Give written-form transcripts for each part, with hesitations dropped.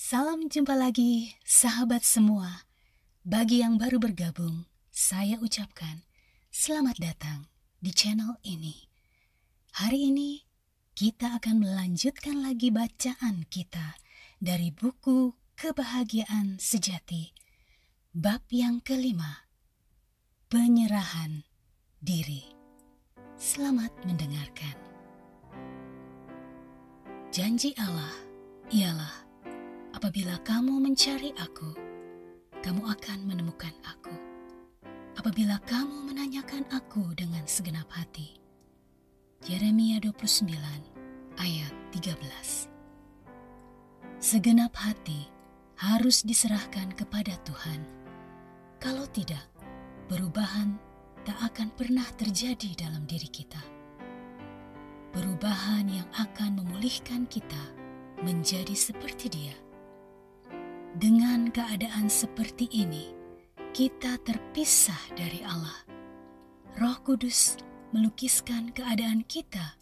Salam jumpa lagi, sahabat semua. Bagi yang baru bergabung, saya ucapkan selamat datang di channel ini. Hari ini kita akan melanjutkan lagi bacaan kita dari buku Kebahagiaan Sejati, bab yang kelima, penyerahan diri. Selamat mendengarkan. Janji Allah ialah, apabila kamu mencari aku, kamu akan menemukan aku. Apabila kamu menanyakan aku dengan segenap hati. Yeremia 29 ayat 13. Segenap hati harus diserahkan kepada Tuhan. Kalau tidak, perubahan tak akan pernah terjadi dalam diri kita. Perubahan yang akan memulihkan kita menjadi seperti Dia. Dengan keadaan seperti ini, kita terpisah dari Allah. Roh Kudus melukiskan keadaan kita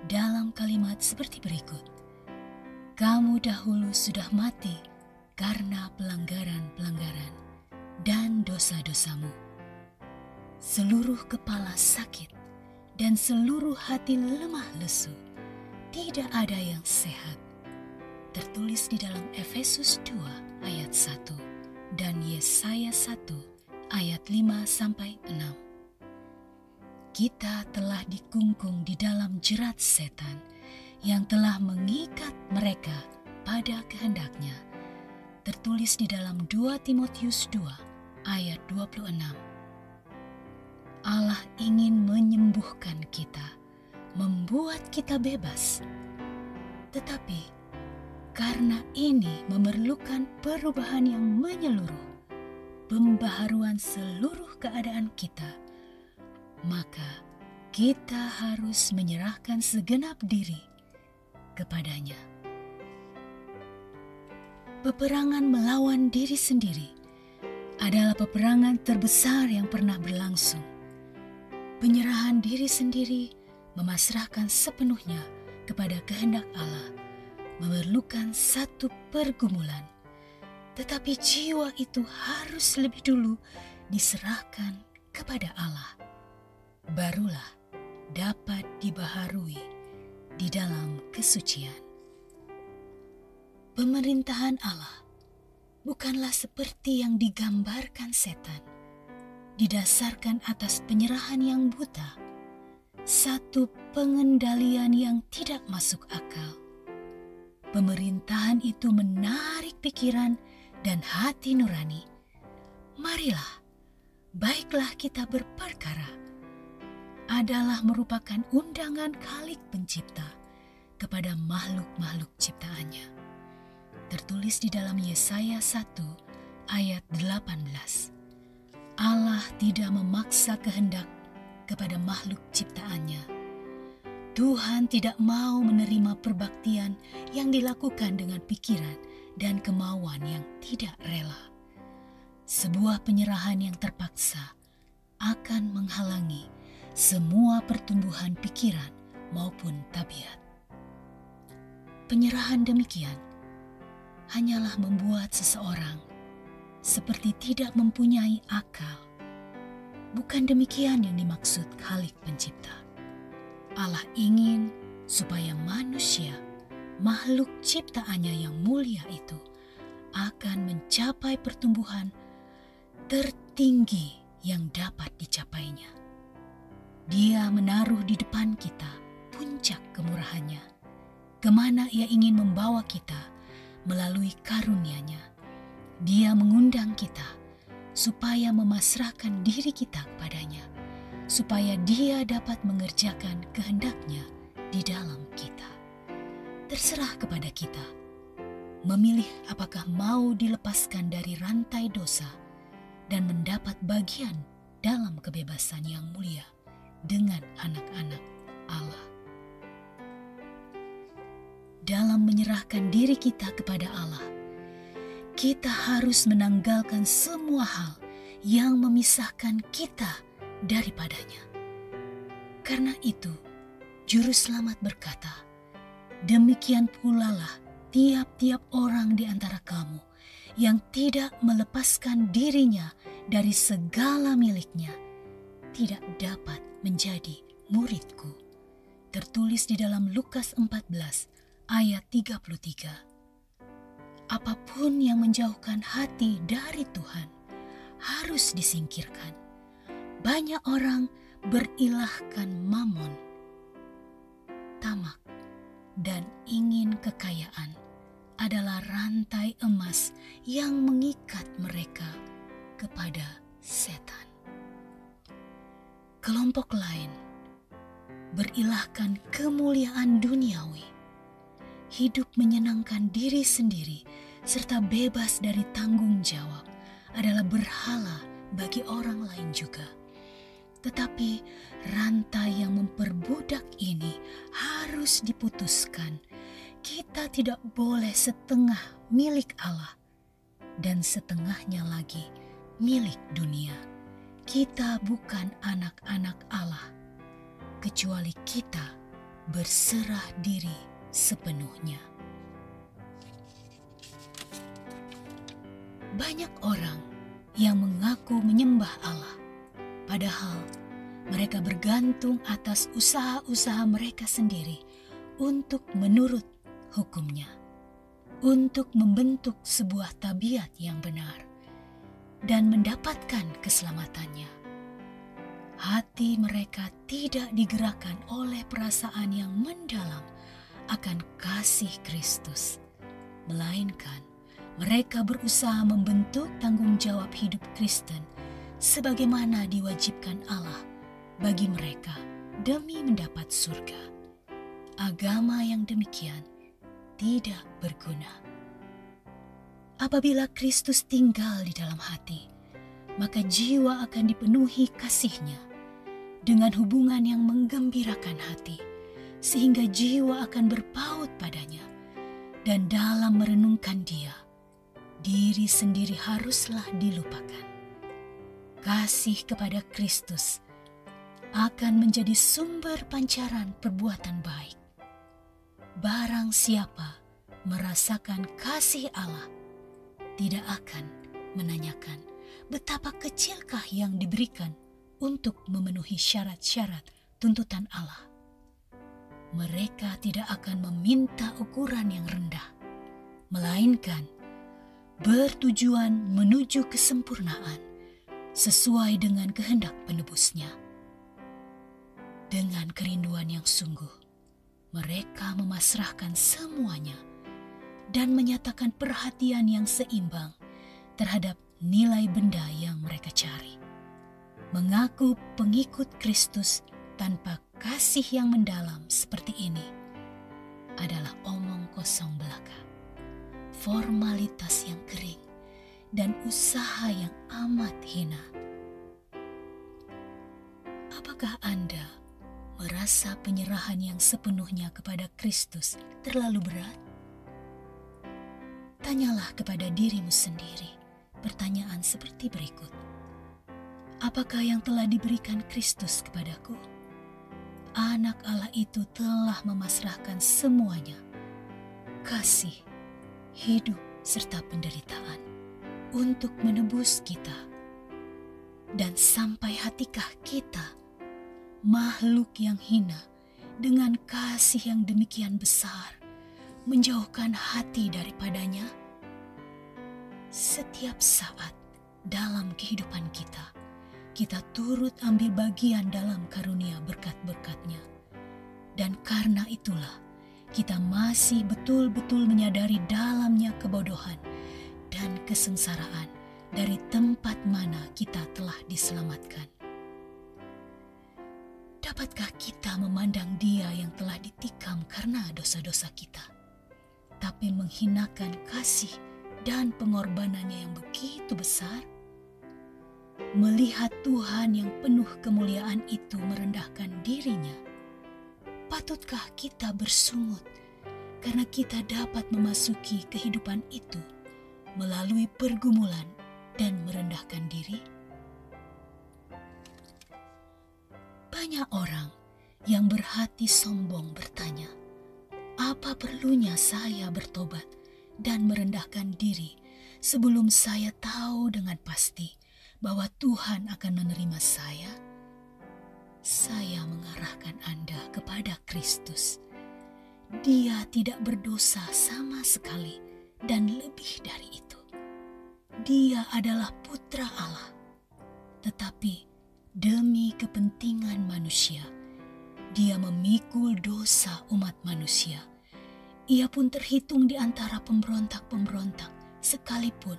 dalam kalimat seperti berikut. Kamu dahulu sudah mati karena pelanggaran-pelanggaran dan dosa-dosamu. Seluruh kepala sakit dan seluruh hati lemah lesu. Tidak ada yang sehat. Tertulis di dalam Efesus 2 ayat 1 dan Yesaya 1 ayat 5-6. Kita telah dikungkung di dalam jerat setan yang telah mengikat mereka pada kehendaknya. Tertulis di dalam 2 Timotius 2 ayat 26. Allah ingin menyembuhkan kita, membuat kita bebas. Tetapi karena ini memerlukan perubahan yang menyeluruh, pembaharuan seluruh keadaan kita, maka kita harus menyerahkan segenap diri kepadanya. Peperangan melawan diri sendiri adalah peperangan terbesar yang pernah berlangsung. Penyerahan diri sendiri, memasrahkan sepenuhnya kepada kehendak Allah, memerlukan satu pergumulan. Tetapi jiwa itu harus lebih dulu diserahkan kepada Allah. Barulah dapat dibaharui di dalam kesucian. Pemerintahan Allah bukanlah seperti yang digambarkan setan, didasarkan atas penyerahan yang buta, satu pengendalian yang tidak masuk akal. Pemerintahan itu menarik pikiran dan hati nurani. Marilah, baiklah kita berperkara, adalah merupakan undangan Khalik Pencipta kepada makhluk-makhluk ciptaannya. Tertulis di dalam Yesaya 1 ayat 18. Allah tidak memaksa kehendak kepada makhluk ciptaannya. Tuhan tidak mau menerima perbaktian yang dilakukan dengan pikiran dan kemauan yang tidak rela. Sebuah penyerahan yang terpaksa akan menghalangi semua pertumbuhan pikiran maupun tabiat. Penyerahan demikian hanyalah membuat seseorang seperti tidak mempunyai akal. Bukan demikian yang dimaksud Khalik Pencipta. Allah ingin supaya manusia, makhluk ciptaannya yang mulia itu, akan mencapai pertumbuhan tertinggi yang dapat dicapainya. Dia menaruh di depan kita puncak kemurahannya, kemana Ia ingin membawa kita melalui karunia-Nya. Dia mengundang kita supaya memasrahkan diri kita kepadanya, supaya Dia dapat mengerjakan kehendak-Nya di dalam kita. Terserah kepada kita memilih apakah mau dilepaskan dari rantai dosa dan mendapat bagian dalam kebebasan yang mulia dengan anak-anak Allah. Dalam menyerahkan diri kita kepada Allah, kita harus menanggalkan semua hal yang memisahkan kita daripadanya. Karena itu, Juru Selamat berkata, demikian pula lah tiap-tiap orang di antara kamu yang tidak melepaskan dirinya dari segala miliknya tidak dapat menjadi muridku. Tertulis di dalam Lukas 14 ayat 33. Apapun yang menjauhkan hati dari Tuhan harus disingkirkan. Banyak orang berilahkan mamon, tamak, dan ingin kekayaan adalah rantai emas yang mengikat mereka kepada setan. Kelompok lain berilahkan kemuliaan duniawi, hidup menyenangkan diri sendiri, serta bebas dari tanggung jawab adalah berhala bagi orang lain juga. Tetapi rantai yang memperbudak ini harus diputuskan. Kita tidak boleh setengah milik Allah dan setengahnya lagi milik dunia. Kita bukan anak-anak Allah, kecuali kita berserah diri sepenuhnya. Banyak orang yang mengaku menyembah Allah, padahal mereka bergantung atas usaha-usaha mereka sendiri untuk menurut hukumnya, untuk membentuk sebuah tabiat yang benar dan mendapatkan keselamatannya. Hati mereka tidak digerakkan oleh perasaan yang mendalam akan kasih Kristus, melainkan mereka berusaha membentuk tanggung jawab hidup Kristen sebagaimana diwajibkan Allah bagi mereka demi mendapat surga. Agama yang demikian tidak berguna. Apabila Kristus tinggal di dalam hati, maka jiwa akan dipenuhi kasih-Nya dengan hubungan yang menggembirakan hati, sehingga jiwa akan berpaut padanya. Dan dalam merenungkan Dia, diri sendiri haruslah dilupakan. Kasih kepada Kristus akan menjadi sumber pancaran perbuatan baik. Barang siapa merasakan kasih Allah, tidak akan menanyakan betapa kecilkah yang diberikan untuk memenuhi syarat-syarat tuntutan Allah. Mereka tidak akan meminta ukuran yang rendah, melainkan bertujuan menuju kesempurnaan sesuai dengan kehendak penebusnya. Dengan kerinduan yang sungguh, mereka memasrahkan semuanya dan menyatakan perhatian yang seimbang terhadap nilai benda yang mereka cari. Mengaku pengikut Kristus tanpa kasih yang mendalam seperti ini adalah omong kosong belaka, formalitas yang kering, dan usaha yang amat hina. Apakah Anda merasa penyerahan yang sepenuhnya kepada Kristus terlalu berat? Tanyalah kepada dirimu sendiri pertanyaan seperti berikut. Apakah yang telah diberikan Kristus kepadaku? Anak Allah itu telah memasrahkan semuanya, kasih, hidup, serta penderitaan untuk menebus kita. Dan sampai hatikah kita, makhluk yang hina dengan kasih yang demikian besar, menjauhkan hati daripadanya? Setiap saat dalam kehidupan kita turut ambil bagian dalam karunia berkat-berkat-Nya. Dan karena itulah kita masih betul-betul menyadari dalamnya kebodohan dan kesengsaraan dari tempat mana kita telah diselamatkan. Dapatkah kita memandang Dia yang telah ditikam karena dosa-dosa kita, tapi menghinakan kasih dan pengorbanannya yang begitu besar? Melihat Tuhan yang penuh kemuliaan itu merendahkan dirinya, patutkah kita bersungut karena kita dapat memasuki kehidupan itu melalui pergumulan dan merendahkan diri? Banyak orang yang berhati sombong bertanya, Apa perlunya saya bertobat dan merendahkan diri sebelum saya tahu dengan pasti bahwa Tuhan akan menerima saya? Saya mengarahkan Anda kepada Kristus. Dia tidak berdosa sama sekali dan lebih dari itu. Dia adalah putra Allah. Tetapi demi kepentingan manusia, dia memikul dosa umat manusia. Ia pun terhitung di antara pemberontak-pemberontak, sekalipun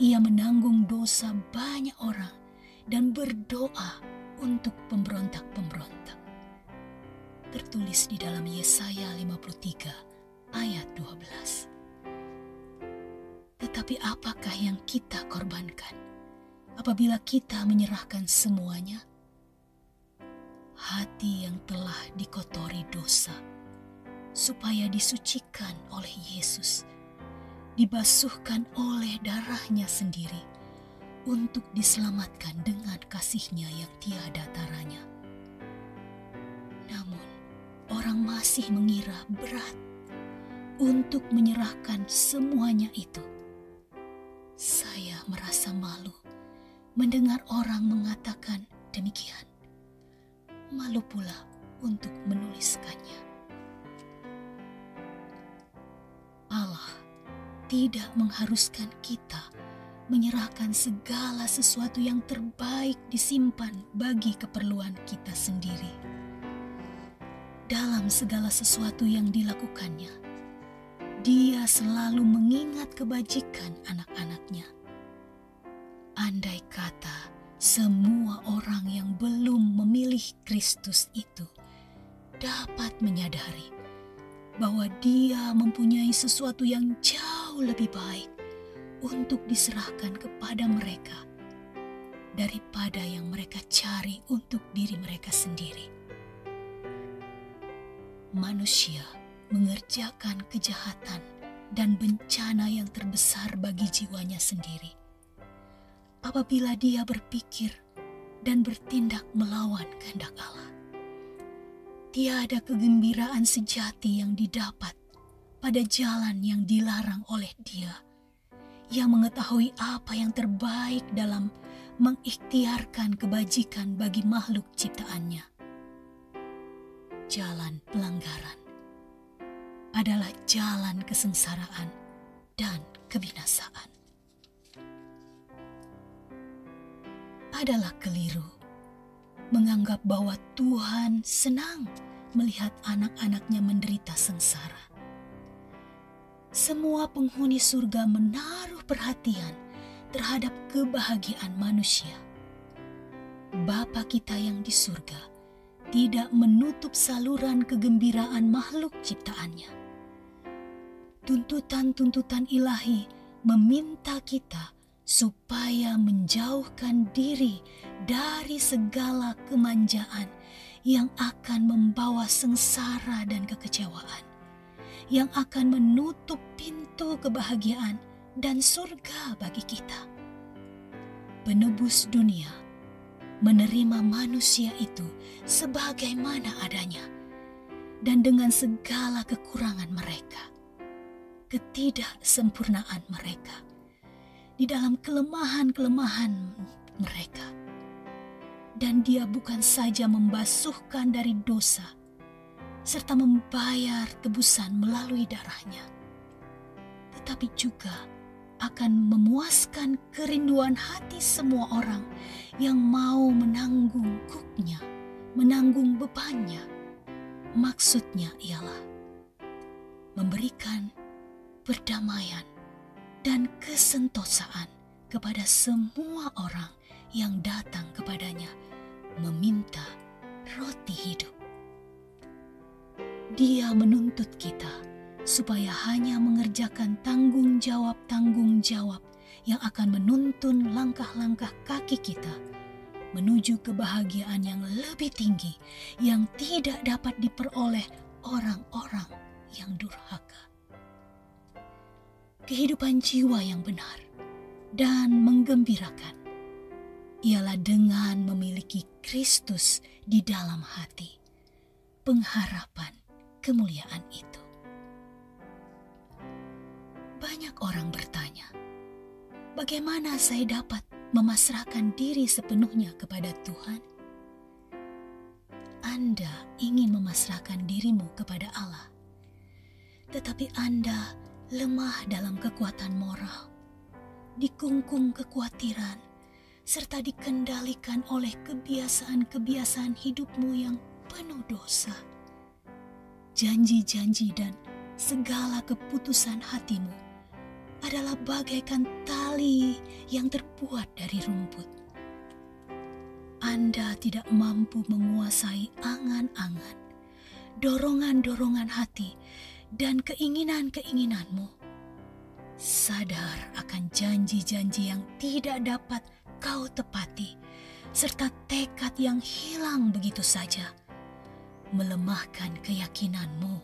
ia menanggung dosa banyak orang dan berdoa untuk pemberontak-pemberontak. Tertulis di dalam Yesaya 53 ayat 12. Tetapi apakah yang kita korbankan apabila kita menyerahkan semuanya? Hati yang telah dikotori dosa, supaya disucikan oleh Yesus, dibasuhkan oleh darahnya sendiri, untuk diselamatkan dengan kasih-Nya yang tiada taranya. Namun, orang masih mengira berat untuk menyerahkan semuanya itu. Saya merasa malu mendengar orang mengatakan demikian. Malu pula untuk menuliskannya. Allah tidak mengharuskan kita menyerahkan segala sesuatu yang terbaik disimpan bagi keperluan kita sendiri. Dalam segala sesuatu yang dilakukannya, Dia selalu mengingat kebajikan anak-anaknya. Andai kata semua orang yang belum memilih Kristus itu dapat menyadari bahwa Dia mempunyai sesuatu yang jauh lebih baik untuk diserahkan kepada mereka daripada yang mereka cari untuk diri mereka sendiri. Manusia mengerjakan kejahatan dan bencana yang terbesar bagi jiwanya sendiri apabila dia berpikir dan bertindak melawan kehendak Allah. Tiada kegembiraan sejati yang didapat pada jalan yang dilarang oleh Dia, yang mengetahui apa yang terbaik dalam mengikhtiarkan kebajikan bagi makhluk ciptaannya. Jalan pelanggaran adalah jalan kesengsaraan dan kebinasaan. Adalah keliru menganggap bahwa Tuhan senang melihat anak-anaknya menderita sengsara. Semua penghuni surga menaruh perhatian terhadap kebahagiaan manusia. Bapa kita yang di surga tidak menutup saluran kegembiraan makhluk ciptaannya. Tuntutan-tuntutan ilahi meminta kita supaya menjauhkan diri dari segala kemanjaan yang akan membawa sengsara dan kekecewaan, yang akan menutup pintu kebahagiaan dan surga bagi kita. Penebus dunia menerima manusia itu sebagaimana adanya dan dengan segala kekurangan mereka, ketidaksempurnaan mereka, di dalam kelemahan-kelemahan mereka. Dan Dia bukan saja membasuhkan dari dosa, serta membayar tebusan melalui darahnya, tetapi juga akan memuaskan kerinduan hati semua orang yang mau menanggung kuknya, menanggung bebannya. Maksudnya ialah memberikan perdamaian dan kesentosaan kepada semua orang yang datang kepadanya meminta roti hidup. Dia menuntut kita supaya hanya mengerjakan tanggung jawab yang akan menuntun langkah-langkah kaki kita menuju kebahagiaan yang lebih tinggi yang tidak dapat diperoleh orang-orang yang durhaka. Kehidupan jiwa yang benar dan menggembirakan ialah dengan memiliki Kristus di dalam hati, pengharapan kemuliaan itu. Banyak orang bertanya, bagaimana saya dapat memasrahkan diri sepenuhnya kepada Tuhan? Anda ingin memasrahkan dirimu kepada Allah, tetapi Anda lemah dalam kekuatan moral, dikungkung kekhawatiran, serta dikendalikan oleh kebiasaan-kebiasaan hidupmu yang penuh dosa. Janji-janji dan segala keputusan hatimu adalah bagaikan tali yang terbuat dari rumput. Anda tidak mampu menguasai angan-angan, dorongan-dorongan hati, dan keinginan-keinginanmu. Sadar akan janji-janji yang tidak dapat kau tepati, serta tekad yang hilang begitu saja, melemahkan keyakinanmu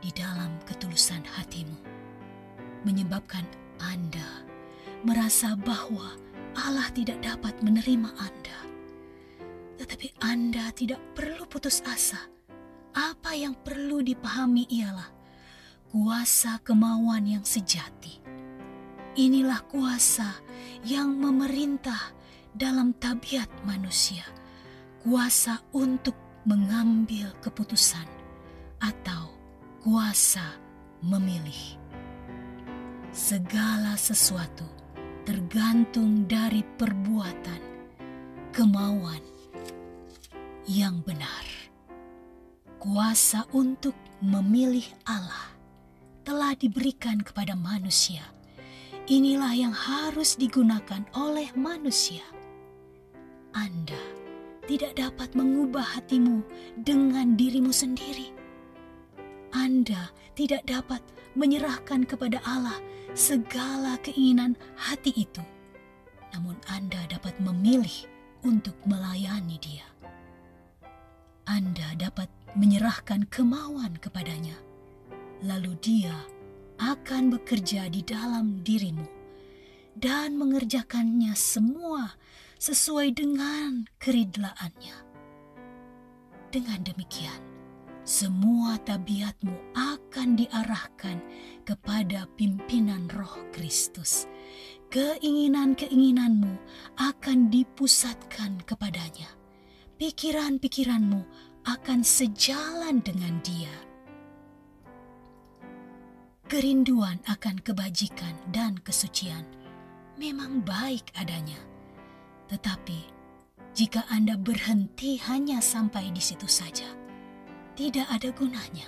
di dalam ketulusan hatimu, menyebabkan Anda merasa bahwa Allah tidak dapat menerima Anda. Tetapi Anda tidak perlu putus asa. Apa yang perlu dipahami ialah kuasa kemauan yang sejati. Inilah kuasa yang memerintah dalam tabiat manusia, kuasa untuk mengambil keputusan atau kuasa memilih. Segala sesuatu tergantung dari perbuatan, kemauan yang benar. Kuasa untuk memilih Allah telah diberikan kepada manusia. Inilah yang harus digunakan oleh manusia. Anda tidak dapat mengubah hatimu dengan dirimu sendiri. Anda tidak dapat menyerahkan kepada Allah segala keinginan hati itu. Namun Anda dapat memilih untuk melayani Dia. Anda dapat menyerahkan kemauan kepadanya, lalu Dia akan bekerja di dalam dirimu dan mengerjakannya semua sesuai dengan keridlaannya. Dengan demikian, semua tabiatmu akan diarahkan kepada pimpinan Roh Kristus. Keinginan-keinginanmu akan dipusatkan kepadanya. Pikiran-pikiranmu akan sejalan dengan Dia. Kerinduan akan kebajikan dan kesucian memang baik adanya. Tetapi jika Anda berhenti hanya sampai di situ saja, tidak ada gunanya.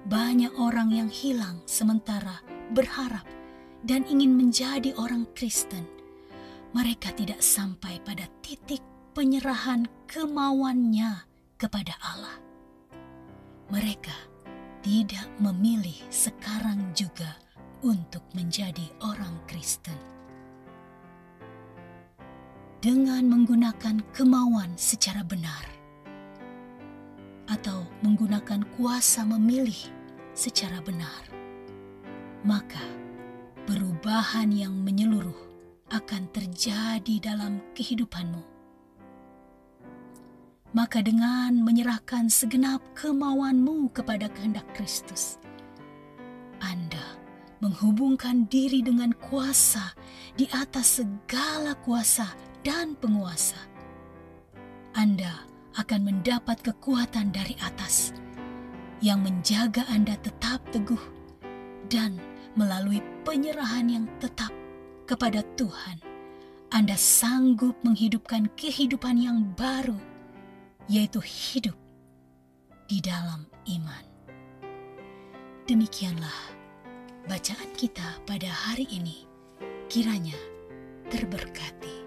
Banyak orang yang hilang sementara berharap dan ingin menjadi orang Kristen. Mereka tidak sampai pada titik penyerahan kemauannya kepada Allah. Mereka tidak memilih sekarang juga untuk menjadi orang Kristen. Dengan menggunakan kemauan secara benar atau menggunakan kuasa memilih secara benar, maka perubahan yang menyeluruh akan terjadi dalam kehidupanmu. Maka dengan menyerahkan segenap kemauanmu kepada kehendak Kristus, Anda menghubungkan diri dengan kuasa di atas segala kuasa dan penguasa. Anda akan mendapat kekuatan dari atas yang menjaga Anda tetap teguh, dan melalui penyerahan yang tetap kepada Tuhan, Anda sanggup menghidupkan kehidupan yang baru, yaitu hidup di dalam iman. Demikianlah bacaan kita pada hari ini. Kiranya terberkati.